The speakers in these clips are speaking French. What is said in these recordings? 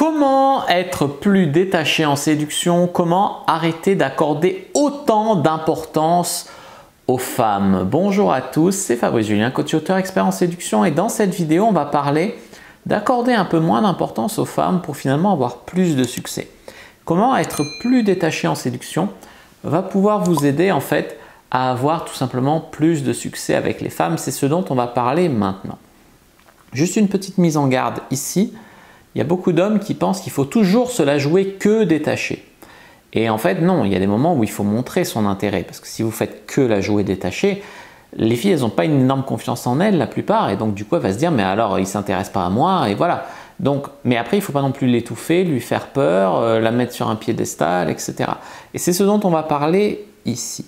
Comment être plus détaché en séduction? Comment arrêter d'accorder autant d'importance aux femmes? Bonjour à tous, c'est Fabrice Julien, coach auteur expert en séduction, et dans cette vidéo, on va parler d'accorder un peu moins d'importance aux femmes pour finalement avoir plus de succès. Comment être plus détaché en séduction va pouvoir vous aider en fait à avoir tout simplement plus de succès avec les femmes. C'est ce dont on va parler maintenant. Juste une petite mise en garde ici. Il y a beaucoup d'hommes qui pensent qu'il faut toujours se la jouer que détaché. Et en fait, non, il y a des moments où il faut montrer son intérêt. Parce que si vous faites que la jouer détachée, les filles, elles n'ont pas une énorme confiance en elles, la plupart. Et donc, du coup, elles vont se dire, mais alors, il ne s'intéresse pas à moi. Et voilà. Donc, mais après, il ne faut pas non plus l'étouffer, lui faire peur, la mettre sur un piédestal, etc. Et c'est ce dont on va parler ici.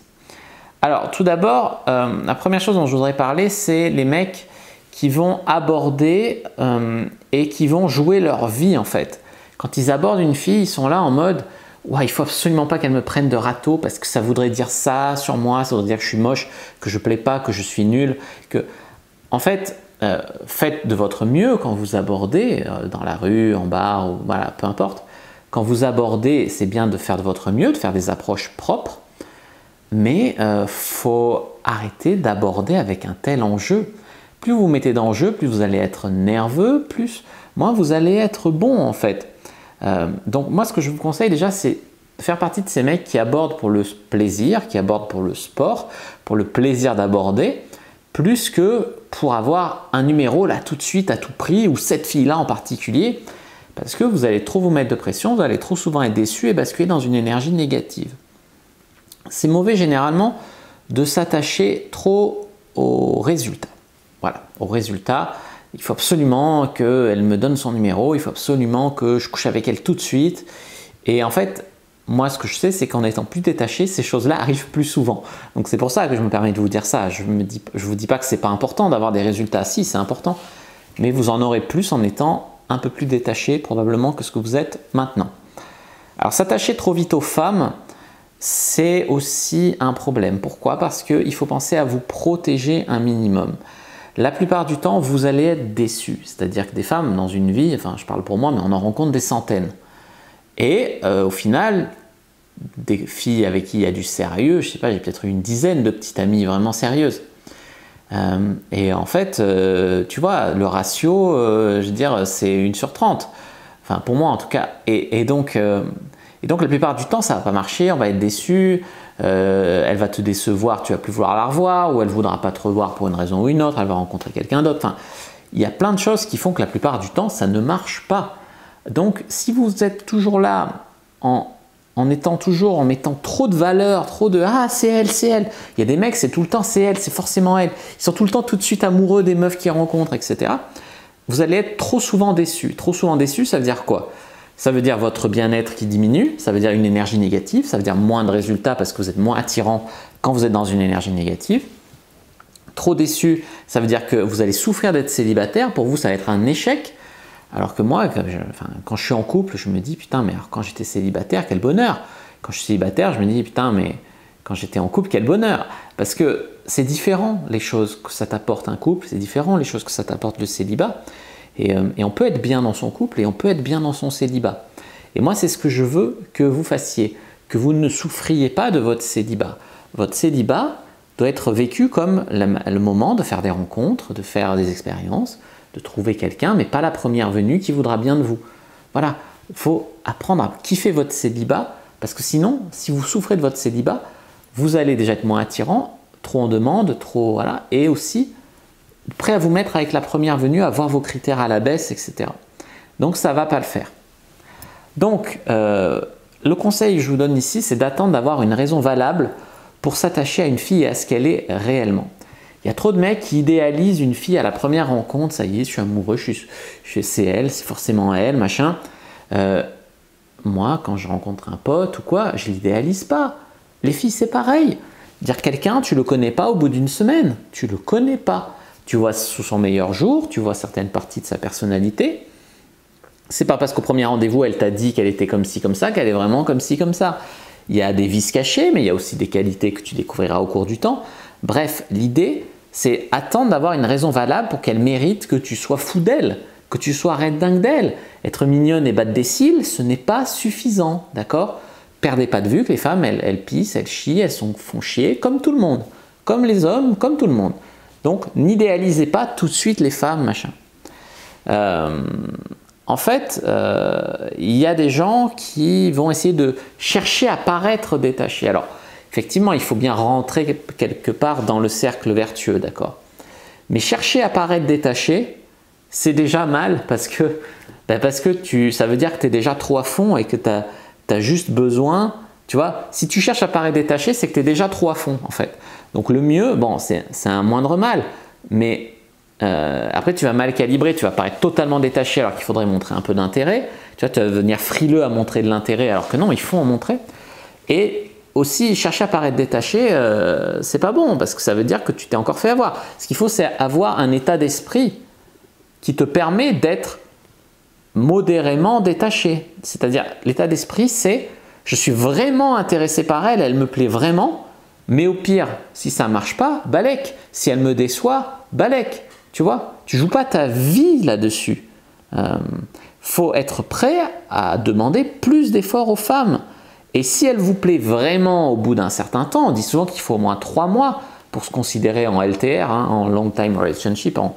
Alors, tout d'abord, la première chose dont je voudrais parler, c'est les mecs qui vont aborder et qui vont jouer leur vie en fait. Quand ils abordent une fille, ils sont là en mode ouais, il faut absolument pas qu'elle me prenne de râteau parce que ça voudrait dire ça sur moi, ça voudrait dire que je suis moche, que je plais pas, que je suis nul. En fait, faites de votre mieux quand vous abordez dans la rue, en bar, ou voilà, peu importe. Quand vous abordez, c'est bien de faire de votre mieux, de faire des approches propres, mais faut arrêter d'aborder avec un tel enjeu. Plus vous vous mettez d'enjeu, plus vous allez être nerveux, moins vous allez être bon en fait. Donc moi ce que je vous conseille déjà, c'est de faire partie de ces mecs qui abordent pour le plaisir, qui abordent pour le sport, pour le plaisir d'aborder, plus que pour avoir un numéro là tout de suite à tout prix, ou cette fille-là en particulier, parce que vous allez trop vous mettre de pression, vous allez trop souvent être déçu et basculer dans une énergie négative. C'est mauvais généralement de s'attacher trop aux résultats. Voilà, au résultat, il faut absolument qu'elle me donne son numéro, il faut absolument que je couche avec elle tout de suite. Et en fait, moi ce que je sais, c'est qu'en étant plus détaché, ces choses-là arrivent plus souvent. Donc c'est pour ça que je me permets de vous dire ça. Je ne vous dis pas que ce n'est pas important d'avoir des résultats, si c'est important, mais vous en aurez plus en étant un peu plus détaché probablement que ce que vous êtes maintenant. Alors s'attacher trop vite aux femmes, c'est aussi un problème. Pourquoi? Parce qu'il faut penser à vous protéger un minimum. La plupart du temps, vous allez être déçu. C'est-à-dire que des femmes dans une vie, enfin je parle pour moi, mais on en rencontre des centaines. Et au final, des filles avec qui il y a du sérieux, je sais pas, j'ai peut-être eu une dizaine de petites amies vraiment sérieuses. Et en fait, tu vois, le ratio, je veux dire, c'est 1 sur 30. Enfin pour moi en tout cas. Et donc la plupart du temps, ça ne va pas marcher, on va être déçu. Elle va te décevoir, tu vas plus vouloir la revoir, ou elle ne voudra pas te revoir pour une raison ou une autre, elle va rencontrer quelqu'un d'autre. Enfin, il y a plein de choses qui font que la plupart du temps, ça ne marche pas. Donc, si vous êtes toujours là en mettant trop de valeur, trop de « ah, c'est elle ». Il y a des mecs, c'est tout le temps « c'est elle », c'est forcément elle. Ils sont tout le temps tout de suite amoureux des meufs qu'ils rencontrent, etc. Vous allez être trop souvent déçu. Trop souvent déçu, ça veut dire quoi? Ça veut dire votre bien-être qui diminue, ça veut dire une énergie négative, ça veut dire moins de résultats parce que vous êtes moins attirant quand vous êtes dans une énergie négative. Trop déçu, ça veut dire que vous allez souffrir d'être célibataire, pour vous ça va être un échec. Alors que moi, quand je suis en couple, je me dis putain, mais alors quand j'étais célibataire, quel bonheur. Quand je suis célibataire, je me dis putain, mais quand j'étais en couple, quel bonheur. Parce que c'est différent les choses que ça t'apporte un couple, c'est différent les choses que ça t'apporte le célibat. Et on peut être bien dans son couple et on peut être bien dans son célibat. Et moi, c'est ce que je veux que vous fassiez, que vous ne souffriez pas de votre célibat. Votre célibat doit être vécu comme le moment de faire des rencontres, de faire des expériences, de trouver quelqu'un, mais pas la première venue qui voudra bien de vous. Voilà, il faut apprendre à kiffer votre célibat, parce que sinon, si vous souffrez de votre célibat, vous allez déjà être moins attirant, trop en demande, trop voilà, et aussi prêt à vous mettre avec la première venue, à voir vos critères à la baisse, etc. Donc ça ne va pas le faire. Donc le conseil que je vous donne ici, c'est d'attendre d'avoir une raison valable pour s'attacher à une fille et à ce qu'elle est réellement. Il y a trop de mecs qui idéalisent une fille à la première rencontre, ça y est, je suis amoureux, c'est elle, c'est forcément elle, machin. Moi, quand je rencontre un pote ou quoi, je ne l'idéalise pas. Les filles, c'est pareil. Dire quelqu'un, tu ne le connais pas au bout d'une semaine, tu ne le connais pas. Tu vois sous son meilleur jour, tu vois certaines parties de sa personnalité. C'est pas parce qu'au premier rendez-vous, elle t'a dit qu'elle était comme ci, comme ça, qu'elle est vraiment comme ci, comme ça. Il y a des vices cachés, mais il y a aussi des qualités que tu découvriras au cours du temps. Bref, l'idée, c'est attendre d'avoir une raison valable pour qu'elle mérite que tu sois fou d'elle. que tu sois red dingue d'elle. Être mignonne et battre des cils, ce n'est pas suffisant, d'accord? Perdez pas de vue que les femmes, elles pissent, elles chient, elles font chier comme tout le monde. Comme les hommes, comme tout le monde. Donc, n'idéalisez pas tout de suite les femmes, machin. En fait, il y a des gens qui vont essayer de chercher à paraître détachés. Alors, effectivement, il faut bien rentrer quelque part dans le cercle vertueux, d'accord? Mais chercher à paraître détaché, c'est déjà mal parce que ça veut dire que tu es déjà trop à fond et que tu as juste besoin, tu vois, si tu cherches à paraître détaché, c'est que tu es déjà trop à fond en fait. Donc le mieux, bon, c'est un moindre mal, mais après tu vas mal calibrer, tu vas paraître totalement détaché alors qu'il faudrait montrer un peu d'intérêt. Tu vois, tu vas devenir frileux à montrer de l'intérêt alors que non, il faut en montrer. Et aussi, chercher à paraître détaché, c'est pas bon parce que ça veut dire que tu t'es encore fait avoir. Ce qu'il faut, c'est avoir un état d'esprit qui te permet d'être modérément détaché. C'est-à-dire, l'état d'esprit, c'est je suis vraiment intéressé par elle, elle me plaît vraiment, mais au pire, si ça ne marche pas, balèque. Si elle me déçoit, balèque. Tu vois, tu ne joues pas ta vie là-dessus. Faut être prêt à demander plus d'efforts aux femmes. Et si elle vous plaît vraiment au bout d'un certain temps, on dit souvent qu'il faut au moins 3 mois pour se considérer en LTR, hein, en Long Time Relationship, en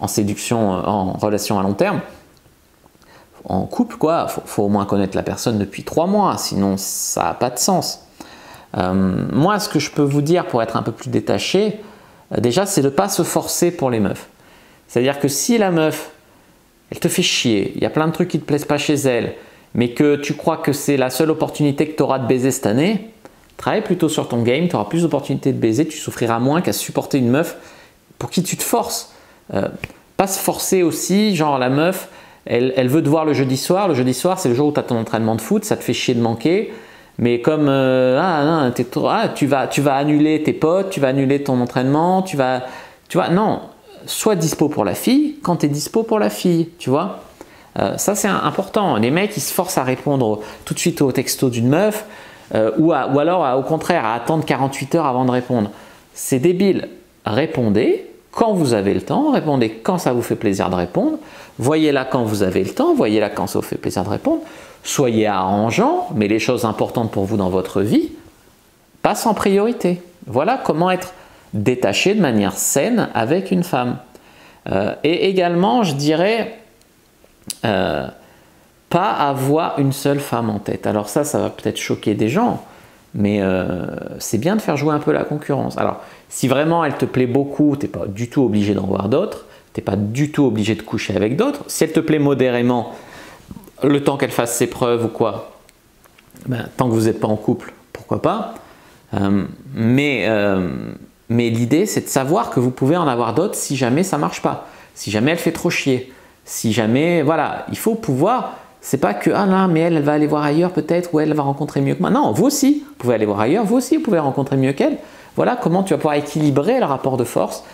séduction, en relation à long terme. En couple, quoi, faut au moins connaître la personne depuis 3 mois, sinon ça n'a pas de sens. Moi, ce que je peux vous dire pour être un peu plus détaché, déjà, c'est de ne pas se forcer pour les meufs. C'est-à-dire que si la meuf, elle te fait chier, il y a plein de trucs qui ne te plaisent pas chez elle, mais que tu crois que c'est la seule opportunité que tu auras de baiser cette année, travaille plutôt sur ton game, tu auras plus d'opportunités de baiser, tu souffriras moins qu'à supporter une meuf pour qui tu te forces. Pas se forcer aussi, genre la meuf, elle veut te voir le jeudi soir, c'est le jour où tu as ton entraînement de foot, ça te fait chier de manquer, mais comme tu vas annuler tes potes, tu vas annuler ton entraînement, tu vois, non, sois dispo pour la fille quand tu es dispo pour la fille, tu vois. Ça c'est important, les mecs ils se forcent à répondre tout de suite au texto d'une meuf ou alors au contraire à attendre 48 heures avant de répondre. C'est débile, répondez quand vous avez le temps, répondez quand ça vous fait plaisir de répondre, voyez-la quand vous avez le temps, voyez-la quand ça vous fait plaisir de répondre, soyez arrangeant, mais les choses importantes pour vous dans votre vie passent en priorité. Voilà comment être détaché de manière saine avec une femme. Et également, je dirais, pas avoir une seule femme en tête. Alors ça va peut-être choquer des gens, mais c'est bien de faire jouer un peu la concurrence. Alors, si vraiment elle te plaît beaucoup, tu n'es pas du tout obligé d'en voir d'autres, tu n'es pas du tout obligé de coucher avec d'autres. Si elle te plaît modérément, le temps qu'elle fasse ses preuves ou quoi, ben, tant que vous n'êtes pas en couple, pourquoi pas. Mais l'idée, c'est de savoir que vous pouvez en avoir d'autres si jamais ça ne marche pas, si jamais elle fait trop chier, si jamais, voilà, il faut pouvoir... C'est pas que, ah non, mais elle va aller voir ailleurs peut-être, ou elle va rencontrer mieux que moi. Non, vous aussi, vous pouvez aller voir ailleurs, vous aussi, vous pouvez rencontrer mieux qu'elle. Voilà comment tu vas pouvoir équilibrer le rapport de force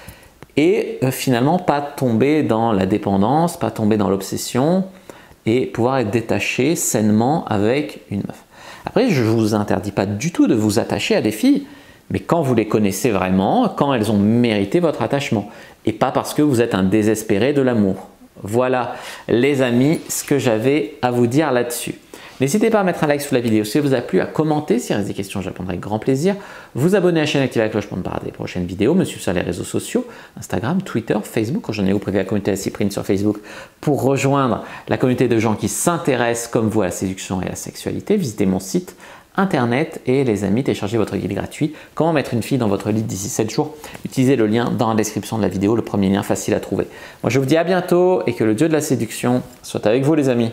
et finalement pas tomber dans la dépendance, pas tomber dans l'obsession et pouvoir être détaché sainement avec une meuf. Après, je ne vous interdis pas du tout de vous attacher à des filles, mais quand vous les connaissez vraiment, quand elles ont mérité votre attachement et pas parce que vous êtes un désespéré de l'amour. Voilà les amis, ce que j'avais à vous dire là-dessus. N'hésitez pas à mettre un like sous la vidéo si elle vous a plu, à commenter, s'il reste des questions, je répondrai avec grand plaisir. Vous abonner à la chaîne, activer la cloche pour ne pas rater les prochaines vidéos, me suivre sur les réseaux sociaux, Instagram, Twitter, Facebook. Quand j'en ai vous prévu la communauté de la Cyprine sur Facebook pour rejoindre la communauté de gens qui s'intéressent comme vous à la séduction et à la sexualité. Visitez mon site internet et les amis, téléchargez votre guide gratuit. Comment mettre une fille dans votre lit d'ici 7 jours. Utilisez le lien dans la description de la vidéo, le premier lien facile à trouver. Moi je vous dis à bientôt et que le dieu de la séduction soit avec vous les amis.